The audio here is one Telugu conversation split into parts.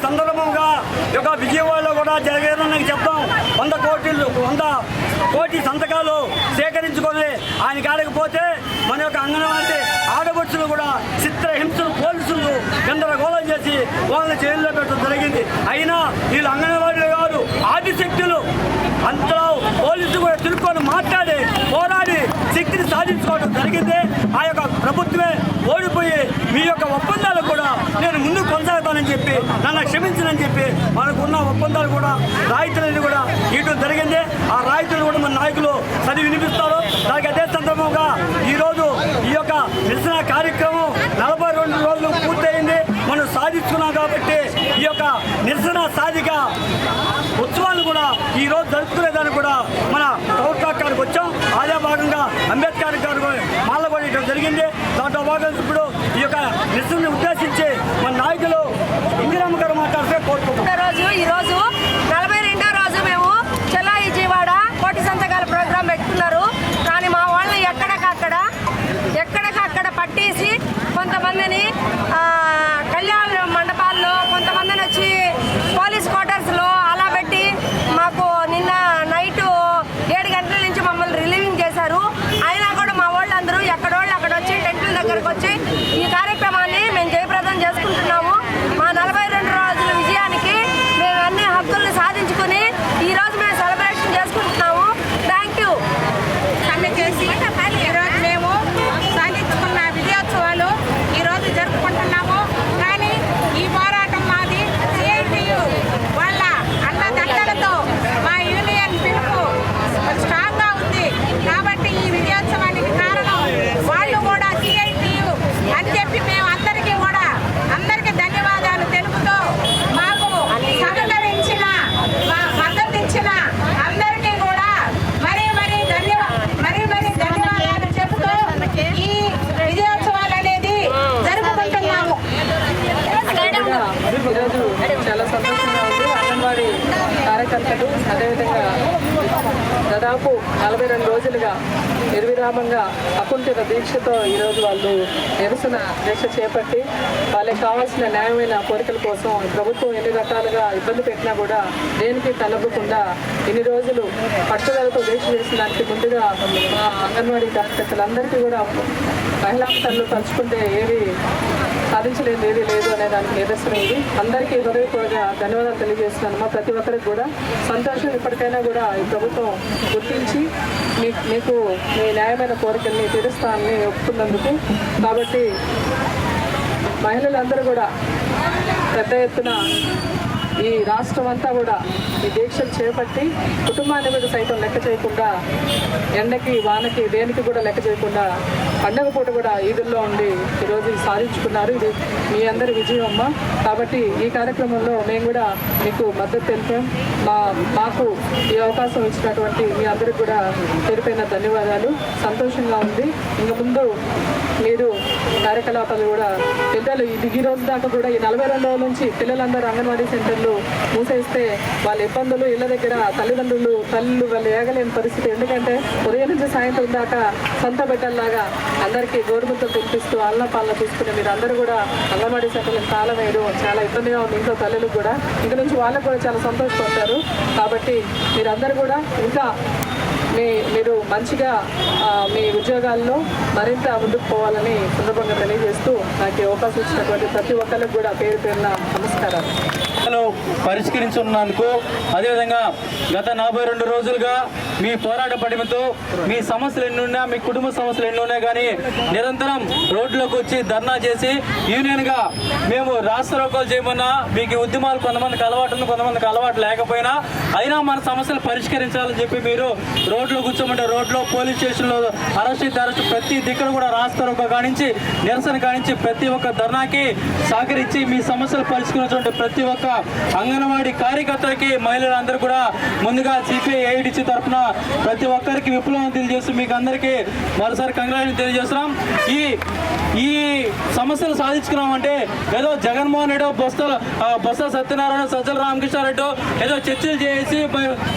సందర్భంగా విజయవాడలో కూడా జరిగేదని చెప్తాం. 100 కోటి సంతకాలు సేకరించుకొని ఆయన కాడకపోతే మన యొక్క అంగన్వాడీ ఆడబడుచులు కూడా చిత్రహింసలు పోలీసులు గందరగోళం చేసి వాళ్ళని జైల్లో పెట్టడం జరిగింది. అయినా వీళ్ళు అంగన్వాడీలు కాదు, ఆదిశక్తులు. అంతలో పోలీసులు కూడా తిరుక్కొని మాట్లాడి పోరాడి శక్తిని సాధించుకోవడం జరిగింది. ఆ యొక్క ప్రభుత్వమే ఓడిపోయి మీ యొక్క ఒప్పందాలు కూడా నేను ముందుకు కొనసాగుతానని చెప్పి నన్ను క్షమించనని చెప్పి మనకున్న ఒప్పందాలు కూడా రాయితీలను కూడా ఇవ్వడం జరిగింది. ఆ రాయితీలు కూడా మన నాయకులు చదివి వినిపిస్తారు. దానికి అదే సందర్భంగా ఈరోజు ఈ యొక్క నిరసన కార్యక్రమం 42 రోజులు పూర్తయింది. మనం సాధించుకున్నాం కాబట్టి ఈ యొక్క నిరసన సాధిక ఉత్సవాలను కూడా ఈరోజు జరుపుకునేదానికి కూడా మన కౌట్కాక్ గారికి వచ్చాం. అదే భాగంగా అంబేద్కర్ గారు మాల పడేయడం జరిగింది. దాంట్లో భాగంగా ఇప్పుడు ఈ యొక్క నిరసనను ఉద్దేశించి మన నాయకులు ఇందిరమ్మ గారు మాట్లాడితే కోరుకుంటున్నాం. ఈరోజు 42వ రోజు మేము చెల్లా విజయవాడ కోటి సంతకాల ప్రోగ్రాం పెట్టుకున్నారు. కానీ మా వాళ్ళని ఎక్కడికక్కడ పట్టేసి కొంతమందిని కళ్యాణ మండపాల్లో, కొంతమందిని వచ్చి పోలీస్ క్వార్టర్స్లో అలా పెట్టి మాకు నిన్న నైటు 7 గంటల నుంచి మమ్మల్ని రిలీవింగ్ చేశారు. అయినా కూడా మా వాళ్ళందరూ ఎక్కడోళ్ళు అక్కడ వచ్చి టెంట్ల దగ్గరకు వచ్చి ఈ కార్యక్రమాన్ని మేము జయప్రదం చేసుకుంటున్నాము. మా 42 రోజుల విజయానికి మేము అన్ని హక్కులను సాధించుకుని ఈరోజు మేము సెలబ్రేషన్ చేసుకుంటున్నాము. Thank you. సమ్మె చేసి ఈరోజు మేము సాధించుకున్న విజయోత్సవాలు ఈరోజు జరుపుకుంటున్నాము. కానీ ఈ పోరాటం మాది సిఐటియు వాళ్ళ అన్నదండలతో మా యూనియన్ పిలుపు స్ట్రాంగ్గా ఉంది. కాబట్టి ఈ విజయోత్సవానికి కారణం వాళ్ళు కూడా సిఐటియు అని చెప్పి మేము అందరికీ ధన్యవాదాలు తెలుపుతూ మాకు సహకరించిన, మద్దతు ఇచ్చిన అందరికీ కూడా మరీ ధన్యవాదాలు చెబుతూ ఈ విజయోత్సవాలు అనేది జరుపుకుంటున్నాము. ఈరోజు చాలా సంతోషంగా ఉంది. అంగన్వాడీ కార్యకర్తలు అదేవిధంగా దాదాపు 42 రోజులుగా నిర్విరామంగా అకుంఠిత దీక్షతో ఈరోజు వాళ్ళు నిరసన దీక్ష చేపట్టి వాళ్ళకి కావాల్సిన న్యాయమైన కోరికల కోసం ప్రభుత్వం ఎన్ని రకాలుగా ఇబ్బంది పెట్టినా కూడా దేనికి తలపకుండా ఇన్ని రోజులు పట్టుదలతో దీక్ష చేసిన దానికి ముందుగా మా అంగన్వాడీ కార్యకర్తలందరికీ కూడా మహిళా తల్లు తలుచుకుంటే ఏది సాధించలేదు, ఏది లేదు అనే దానికి నిదర్శనం ఇది. అందరికీ హృదయపూర్వక ధన్యవాదాలు తెలియజేస్తున్నాను. మా ప్రతి ఒక్కరికి కూడా సంతోషం. ఇప్పటికైనా కూడా ఈ ప్రభుత్వం గుర్తించి మీకు మీ న్యాయమైన కోరికల్ని తీరుస్తానని ఒప్పుకున్నందుకు. కాబట్టి మహిళలందరూ కూడా పెద్ద ఎత్తున ఈ రాష్ట్రం అంతా కూడా ఈ దీక్షలు చేపట్టి కుటుంబాన్ని కూడా సైతం లెక్క చేయకుండా, ఎండకి వానకి దేనికి కూడా లెక్క చేయకుండా పండగ పూట కూడా ఈదుల్లో ఉండి ఈరోజు సాధించుకున్నారు. ఇది మీ అందరి విజయం అమ్మ. కాబట్టి ఈ కార్యక్రమంలో మేము కూడా మీకు మద్దతు తెలిపాం. మాకు ఈ అవకాశం ఇచ్చినటువంటి మీ అందరికి కూడా పేరుపైన ధన్యవాదాలు. సంతోషంగా ఉంది. ఇంక ముందు మీరు కార్యకలాపాలు కూడా పిల్లలు ఈ రోజు దాకా కూడా ఈ 42 రోజుల నుంచి పిల్లలందరూ అంగన్వాడీ సెంటర్లు మూసేస్తే వాళ్ళ ఇబ్బందులు ఇళ్ల దగ్గర తల్లులు వాళ్ళు ఏగలేని పరిస్థితి. ఎందుకంటే ఉదయం నుంచి సాయంత్రం దాకా సొంత బిడ్డల్లాగా అందరికీ గోరుముద్దలు తినిపిస్తూ అల్ల పాలన తీసుకుని మీరు అందరూ కూడా అంగన్వాడీ సెంటర్లకు తాళం వేయడం చాలా ఇబ్బందిగా ఉంది. ఇంట్లో తల్లులకు కూడా ఇంక నుంచి వాళ్ళకు కూడా చాలా సంతోషపడతారు. కాబట్టి మీరందరూ కూడా ఇంకా మీరు మంచిగా మీ ఉద్యోగాల్లో మరింత ముందుకు పోవాలని సందర్భంగా తెలియజేస్తూ నాకు అవకాశం ఇచ్చినటువంటి ప్రతి ఒక్కరికి కూడా పేరున నమస్కారాలు. పరిష్కరించున్నందుకు, అదేవిధంగా గత 42 రోజులుగా మీ పోరాట పడిమతో మీ సమస్యలు ఎన్ని ఉన్నా, మీ కుటుంబ సమస్యలు ఎన్ని ఉన్నా కానీ నిరంతరం రోడ్లోకి వచ్చి ధర్నా చేసి యూనియన్గా మేము రాష్ట్రోకోలు చేయమన్నా మీకు ఉద్యమాలు కొంతమందికి అలవాటు ఉంది, కొంతమందికి అలవాటు లేకపోయినా అయినా మన సమస్యలు పరిష్కరించాలని చెప్పి మీరు రోడ్లో కూర్చోమంటే రోడ్లో పోలీస్ స్టేషన్లో అరెస్ట్ ప్రతి దిక్కున కూడా రాష్ట్రోకో కానించి నిరసన కానించి ప్రతి ఒక్క ధర్నాకి సహకరించి మీ సమస్యలు పరిష్కరించినటువంటి ప్రతి ఒక్క అంగన్వాడీ కార్యకర్తలకి మహిళలందరూ కూడా ముందుగా సిపిఐ ఏఐడిసి తరఫున ప్రతి ఒక్కరికి విప్లవం తెలియజేస్తూ మీకు అందరికీ మరోసారి కంగ్రాచులేషన్ తెలియజేస్తున్నాం. ఈ సమస్యలు సాధించుకున్నామంటే ఏదో జగన్మోహన్ రెడ్డి బొత్స సత్యనారాయణ సజ్జల రామకృష్ణారెడ్డి ఏదో చర్చలు చేసి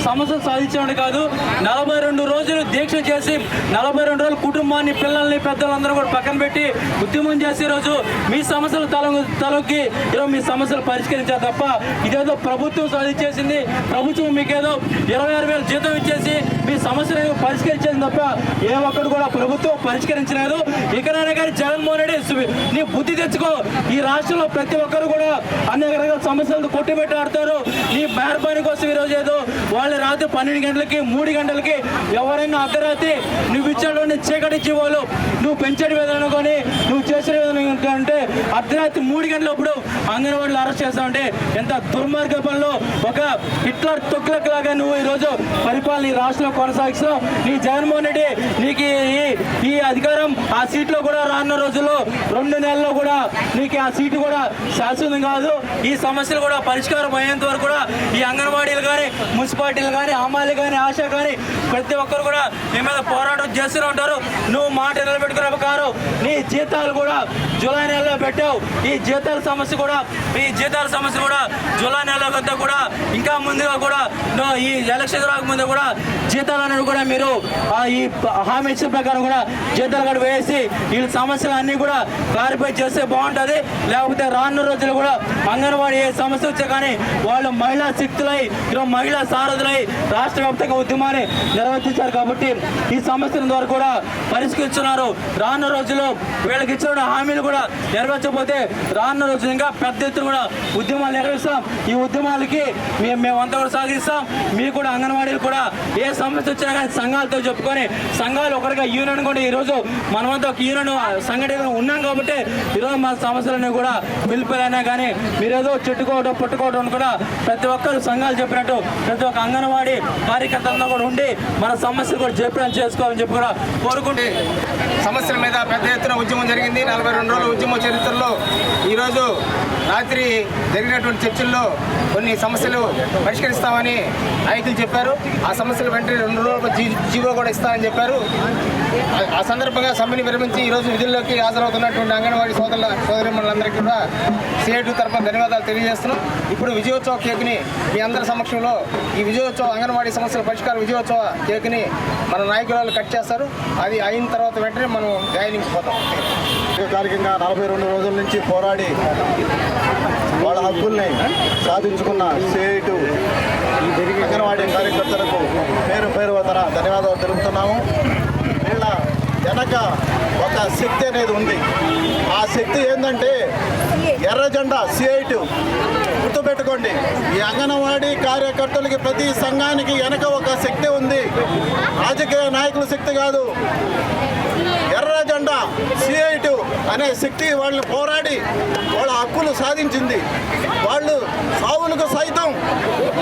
సమస్యలు సాధించడం కాదు. 42 రోజులు దీక్ష చేసి 42 రోజులు కుటుంబాన్ని, పిల్లల్ని, పెద్దలందరూ కూడా పక్కన పెట్టి ఉద్యమం చేసే రోజు మీ సమస్యలు తలొక్కి ఈరోజు మీ సమస్యలు పరిష్కరించారు తప్ప ఇదేదో ప్రభుత్వం సాధించేసింది, ప్రభుత్వం మీకేదో 26,000 జీతం ఇచ్చేసి మీ సమస్యలు పరిష్కరించేది తప్ప ఏ ఒక్కడు కూడా ప్రభుత్వం పరిష్కరించలేదు. ఇకనైనా కానీ జగన్మోహన్ రెడ్డి నీ బుద్ధి తెచ్చుకో. ఈ రాష్ట్రంలో ప్రతి ఒక్కరు కూడా అనేక రకాల సమస్యలతో కొట్టిపెట్టి ఆడతారు. నీ మేరపాని కోసం ఈరోజు ఏదో వాళ్ళు రాత్రి 12 గంటలకి 3 గంటలకి ఎవరైనా అర్ధరాత్రి నువ్వు ఇచ్చేటువంటి చీకటి జీవాలు నువ్వు పెంచడి విధానం కానీ నువ్వు చేసిన విధానం అంటే అర్ధరాత్రి 3 గంటలప్పుడు అంగన్వాడీలు అరెస్ట్ చేస్తావంటే ఎంత దుర్మార్గ పనులు. ఒక హిట్లర్ తొక్కులకు లాగా నువ్వు ఈరోజు పరిపాలన ఈ రాష్ట్రంలో కొనసాగిస్తావు. నీ జగన్మోహన్ రెడ్డి నీకు ఈ అధికారం ఆ సీట్లో కూడా రానున్న రోజుల్లో 2 నెలల్లో కూడా నీకు ఆ సీటు కూడా శాశ్వతం కాదు. ఈ సమస్యలు కూడా పరిష్కారం అయ్యేంత వరకు కూడా ఈ అంగన్వాడీలు కానీ, మున్సిపాలిటీలు కానీ, అమ్మాయిలు కానీ, ఆశ కానీ ప్రతి ఒక్కరు కూడా నీ మీద పోరాటం చేస్తూనే ఉంటారు. నువ్వు మాట నిలబెట్టుకునే ప్రకారం నీ జీతాలు కూడా జూలై నెలలో పెట్టావు. ఈ జీతాల సమస్య కూడా జూలై నెలలో అంతా కూడా ఇంకా ముందుగా కూడా ఈ ఎలక్షన్ రాకముందు కూడా జీతాలు అనేవి కూడా మీరు ఈ హామీ ఇచ్చిన ప్రకారం కూడా జీతాలు కూడా వేసి ఈ సమస్యలు అన్నీ కూడా క్లారిఫై చేస్తే బాగుంటుంది. లేకపోతే రానున్న రోజులు కూడా అంగన్వాడీ ఏ సమస్య వచ్చా కానీ వాళ్ళు మహిళా శక్తులై ఈరోజు మహిళా సారథులై రాష్ట్ర వ్యాప్తంగా ఉద్యమాన్ని నిర్వర్తించారు కాబట్టి ఈ సమస్యల ద్వారా కూడా పరిష్కరిస్తున్నారు. రానున్న రోజుల్లో వీళ్ళకి ఇచ్చిన హామీలు కూడా నెరవేర్చకపోతే రానున్న రోజులు ఇంకా పెద్ద ఎత్తున కూడా ఉద్యమాలు నిర్వహిస్తాం. ఈ ఉద్యమాలకి మేమంతా కూడా సాగిస్తాం. మీకు కూడా అంగన్వాడీలు కూడా ఏ సమస్య వచ్చినా కానీ సంఘాలతో చెప్పుకొని సంఘాలు ఒకరిగా యూనియన్ కూడా ఈరోజు మనమంతా ఒక యూనియన్ సంఘటన ఉన్నాం కాబట్టి ఈరోజు మా సమస్యలన్నీ కూడా పిలుపులైనా కానీ మీరేదో చెట్టుకోవడం పుట్టుకోవడం కూడా ప్రతి ఒక్కరు సంఘాలు చెప్పినట్టు ప్రతి ఒక్క అంగన్వాడీ కార్యకర్తలతో కూడా ఉండి మన సమస్యలు కూడా చెప్పడం చేసుకోవాలని చెప్పి కూడా కోరుకుంటే సమస్యల మీద పెద్ద ఎత్తున ఉద్యమం జరిగింది. 42 రోజుల ఉద్యమ చరిత్రలో ఈరోజు రాత్రి జరిగినటువంటి చర్చల్లో కొన్ని సమస్యలు పరిష్కరిస్తామని నాయకులు చెప్పారు. ఆ సమస్యలు వెంటనే 2 రోజులకు జీవో కూడా ఇస్తామని చెప్పారు. ఆ సందర్భంగా సమ్మెని విరమించి ఈరోజు విధుల్లోకి హాజరవుతున్నటువంటి అంగన్వాడీ సోదరిమణులందరికీ కూడా సిఐటి తరఫున ధన్యవాదాలు తెలియజేస్తున్నాం. ఇప్పుడు విజయోత్సవ కేక్ని మీ అందరి సమక్షంలో ఈ విజయోత్సవ అంగన్వాడీ సమస్యల పరిష్కార విజయోత్సవ కేక్ని మన నాయకులు కట్ చేస్తారు. అది అయిన తర్వాత వెంటనే మనం జాయినింగ్ పోతాం. దీర్ఘకాలికంగా 42 రోజుల నుంచి పోరాడి వాళ్ళ హక్కుల్ని సాధించుకున్న సిఐటి అంగన్వాడీ కార్యకర్తలకు పేరు వద్దన ధన్యవాదాలు తెలుపుతున్నాము. వీళ్ళ వెనక ఒక శక్తి అనేది ఉంది. ఆ శక్తి ఏంటంటే ఎర్ర జెండా సిఐటి. గుర్తుపెట్టుకోండి, ఈ అంగన్వాడీ కార్యకర్తలకి ప్రతి సంఘానికి వెనక ఒక శక్తి ఉంది. రాజకీయ నాయకుల శక్తి కాదు. ఎర్ర జెండా సిఐటి అనే శక్తి వాళ్ళని పోరాడి వాళ్ళ హక్కులు సాధించింది. వాళ్ళు సావులకు సైతం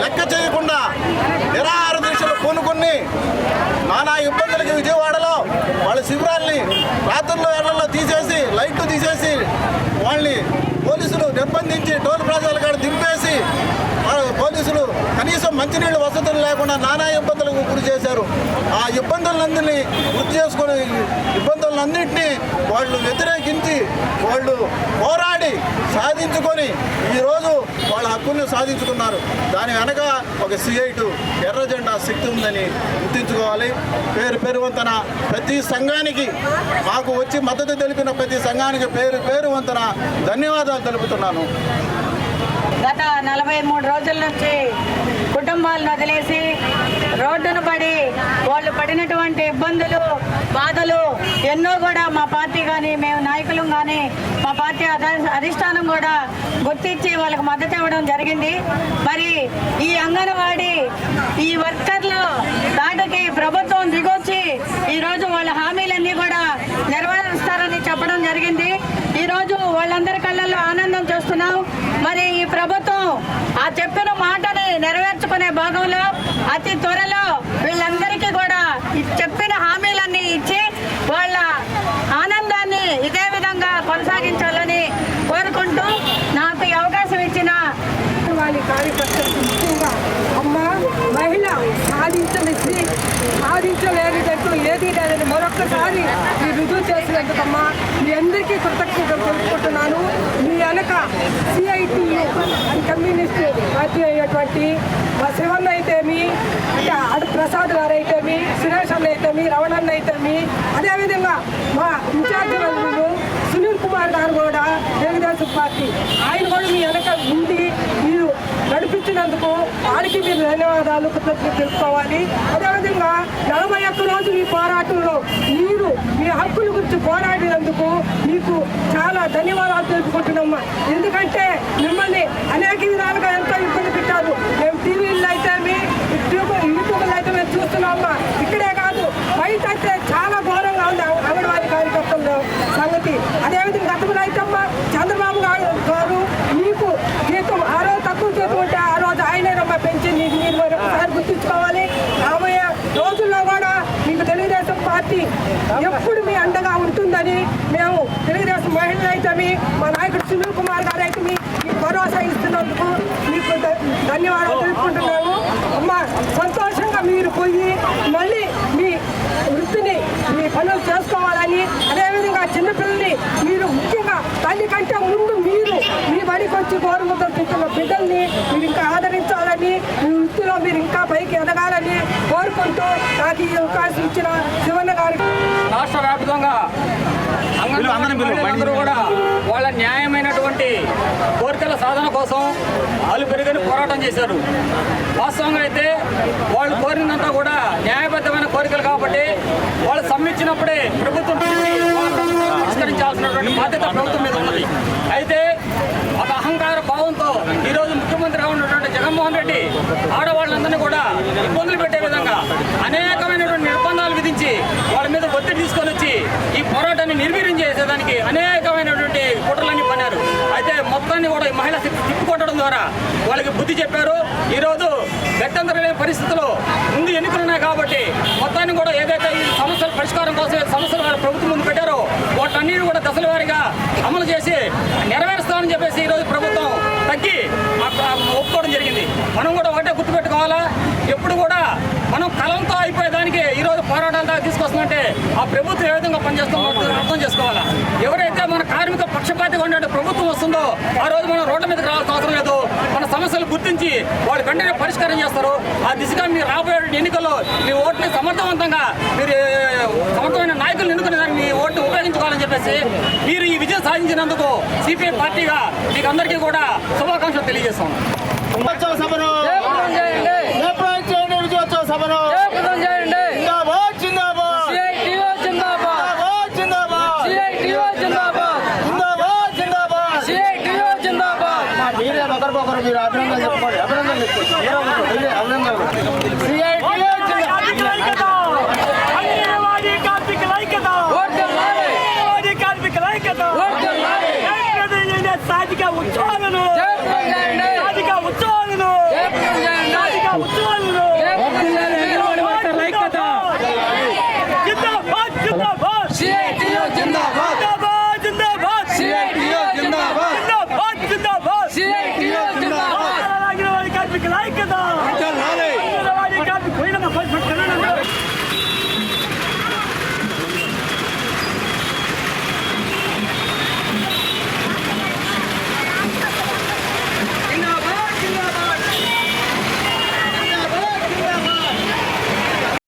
లెక్క చేయకుండా నిరాహార దీక్షలు పూనుకుని నానా ఇబ్బందులకి విజయవాడలో వాళ్ళ శిబిరాల్ని రాత్రుల్లో ఏళ్లలో తీసేసి లైట్లు తీసేసి వాళ్ళని పోలీసులు నిర్బంధించి టోల్ ప్లాజాల కాడ దింపేసి పోలీసులు కనీసం మంచినీళ్ళు వసతులు లేకుండా నానా ఇబ్బందులకు గురి చేశారు. ఆ ఇబ్బందులన్నింటినీ గుర్తు చేసుకుని ఇబ్బందులన్నింటినీ వాళ్ళు వ్యతిరేకించి వాళ్ళు పోరాడి సాధించుకొని ఈరోజు వాళ్ళ హక్కుల్ని సాధించుకున్నారు. దాని వెనక ఒక సిఐటి ఎర్ర జెండా శక్తి ఉందని గుర్తించుకోవాలి. పేరు వంతన ప్రతి సంఘానికి మాకు వచ్చి మద్దతు తెలిపిన ప్రతి సంఘానికి పేరు వంతన ధన్యవాదాలు తెలుపుతున్నాను. గత 43 రోజుల నుంచి కుటుంబాలను వదిలేసి రోడ్డును పడి వాళ్ళు పడినటువంటి ఇబ్బందులు, బాధలు ఎన్నో కూడా మా పార్టీ కానీ మేము నాయకులు కానీ మా పార్టీ అధిష్టానం కూడా గుర్తించి వాళ్ళకి మద్దతు ఇవ్వడం జరిగింది. మరి ఈ అంగన్వాడీ ఈ వర్కర్లు దాటికి ప్రభుత్వం దిగొచ్చి ఈరోజు వాళ్ళ హామీలన్నీ కూడా నెరవేరుస్తారని చెప్పడం జరిగింది. ఈరోజు వాళ్ళందరి కళ్ళల్లో ఆనందం చూస్తున్నాం. మరి ఈ ప్రభుత్వం ఆ చెప్పిన మాటని నెరవేర్చుకునే భాగంలో అతి త్వరలో వీళ్ళందరికీ కూడా చెప్పిన హామీలన్నీ ఇచ్చి వాళ్ళ ఆనందాన్ని ఇదే విధంగా కొనసాగించాలని కోరుకుంటూ నాకు ఈ అవకాశం ఇచ్చిన వాళ్ళ కార్యకర్తలు ముఖ్యంగా అమ్మ మహిళ సాధించిన ఇది సాధించలేనిదంటూ ఏది లేదని మరొక్కసారి ఈ రుజువు చేసినందుకమ్మా మీ అందరికీ కృతజ్ఞతలు తెలుపుకుంటున్నాను. మీ వెనక CITU అని కమ్యూనిస్ట్ పార్టీ అయినటువంటి మా శివన్న అయితేమి, అంటే అడు ప్రసాద్ గారు అయితేమి, సురేష్ అన్న అయితేమి, రమణన్న అయితేమి, అదేవిధంగా మా ఇన్ఛార్జి మంత్రులు సునీల్ కుమార్ గారు కూడా తెలుగుదేశం పార్టీ, ఆయన కూడా మీ వెనక ఉండి మీరు నడిపించినందుకు వారికి మీరు ధన్యవాదాలు కృతజ్ఞతలు తెలుసుకోవాలి. అదేవిధంగా 41 రోజులు ఈ పోరాటంలో మీరు మీ హక్కుల గురించి పోరాడినందుకు మీకు చాలా ధన్యవాదాలు తెలుపుకుంటున్నామ్మా. ఎందుకంటే మిమ్మల్ని అనేక విధాలుగా ఎంతో ఇబ్బంది పెట్టారు. మేము టీవీల్లో అయితే యూట్యూబ్లో అయితే మేము చూస్తున్నామమ్మా. ఇక్కడే కాదు బయట అయితే చాలా ఘోరంగా ఉంది అంగన్వాడీ కార్యకర్తల సంగతి. అదేవిధంగా గతంలో అయితే అమ్మా చంద్రబాబు గారు మీకు జీతం ఆ రోజు తక్కువ జీతం ఉంటే ఆ రోజు ఆయనేనమ్మా పెంచింది. మీరు మరొకసారి గుర్తుంచుకోవాలి. రాబోయే రోజుల్లో కూడా మీకు తెలుగుదేశం పార్టీ ఎప్పుడు మీ అండగా ఉంటుందని మేము తెలుగుదేశం మహిళలు అయితే మా నాయకుడు సునీల్ కుమార్ గారు అయితే మీకు భరోసా ఇస్తున్నందుకు మీకు ధన్యవాదాలు తెలుపుకుంటున్నాము. అమ్మ సంతోషంగా మీరు పోయి మళ్ళీ మీ వృత్తిని మీ పనులు చేసుకోవాలని, అదేవిధంగా చిన్నపిల్లల్ని మీరు ముఖ్యంగా తల్లి కంటే ముందు మీరు మీ బడికి వచ్చి గౌరవముద్రలు తింటున్న బిడ్డల్ని మీరు ఇంకా ఆదరించాలని, మీ వృత్తిలో మీరు ఇంకా పైకి ఎదగాలని కోరుకుంటూ నాకు ఈ అవకాశం ఇచ్చిన శివన్న గారికి రాష్ట్ర వ్యాప్తంగా అందరూ కూడా వాళ్ళ న్యాయమైనటువంటి కోరికల సాధన కోసం వాళ్ళు పెరిగిన పోరాటం చేశారు. వాస్తవంగా అయితే వాళ్ళు కోరినంతా కూడా న్యాయబద్ధమైన కోరికలు కాబట్టి వాళ్ళు సమ్మించినప్పుడే ప్రభుత్వం పరిష్కరించాల్సినటువంటి బాధ్యత ప్రభుత్వం మీద ఉన్నది. అయితే ఒక అహంకార భావంతో ఈరోజు ముఖ్యమంత్రిగా ఉన్నటువంటి జగన్మోహన్ రెడ్డి ఆడవాళ్ళందరినీ కూడా ఇబ్బందులు పెట్టే విధంగా అనేకమైనటువంటి నిర్బంధాలు విధించి వాళ్ళ మీద ఒత్తిడి తీసుకొని వచ్చి ఈ పోరాటాన్ని నిర్వీర్యం చేసేదానికి అనేకమైనటువంటి కుట్రలన్నీ పన్నారు. అయితే మొత్తాన్ని కూడా ఈ మహిళ తిప్పుకొట్టడం ద్వారా వాళ్ళకి బుద్ధి చెప్పారు. ఈరోజు గట్టంతరం లేని పరిస్థితుల్లో ముందు ఎన్నికలున్నాయి కాబట్టి మొత్తాన్ని కూడా ఏదైతే ఈ సమస్యల పరిష్కారం కోసం సమస్యలు వాళ్ళ ప్రభుత్వం ముందు పెట్టారో వాటన్నిటి కూడా దశల వారీగా అమలు చేసి నెరవేరుస్తామని చెప్పేసి ఈరోజు ప్రభుత్వం తగ్గి ఒప్పుకోవడం జరిగింది. మనం కూడా ఒకటే గుర్తుపెట్టుకోవాలా, ఎప్పుడు కూడా మనం కలంతో అయిపోయేదానికి ఈరోజు పోరాటాలు దాకా తీసుకొస్తుందంటే ఆ ప్రభుత్వం ఏ విధంగా పనిచేస్తుందో అర్థం చేసుకోవాలా. ఎవరైతే మన కార్మిక పక్షపాతిగా ఉండే ప్రభుత్వం వస్తుందో ఆ రోజు మనం రోడ్ల మీదకి రావాల్సిన అవసరం లేదు. మన సమస్యలు గుర్తించి వాళ్ళు వెంటనే పరిష్కారం చేస్తారు. ఆ దిశగా మీరు రాబోయే ఎన్నికల్లో మీ ఓటుని సమర్థవంతంగా మీరు సమర్థమైన నాయకులను ఎన్నుకునే దాన్ని మీ ఓటుని ఉపయోగించుకోవాలని చెప్పేసి మీరు ఈ విజయం సాధించినందుకు సిపిఐ పార్టీగా మీకు అందరికీ కూడా శుభాకాంక్షలు తెలియజేస్తాం. మీరు అభినందనలు చెప్పుకోండి. అభినందనలు సాధిక ఉత్సాహాలను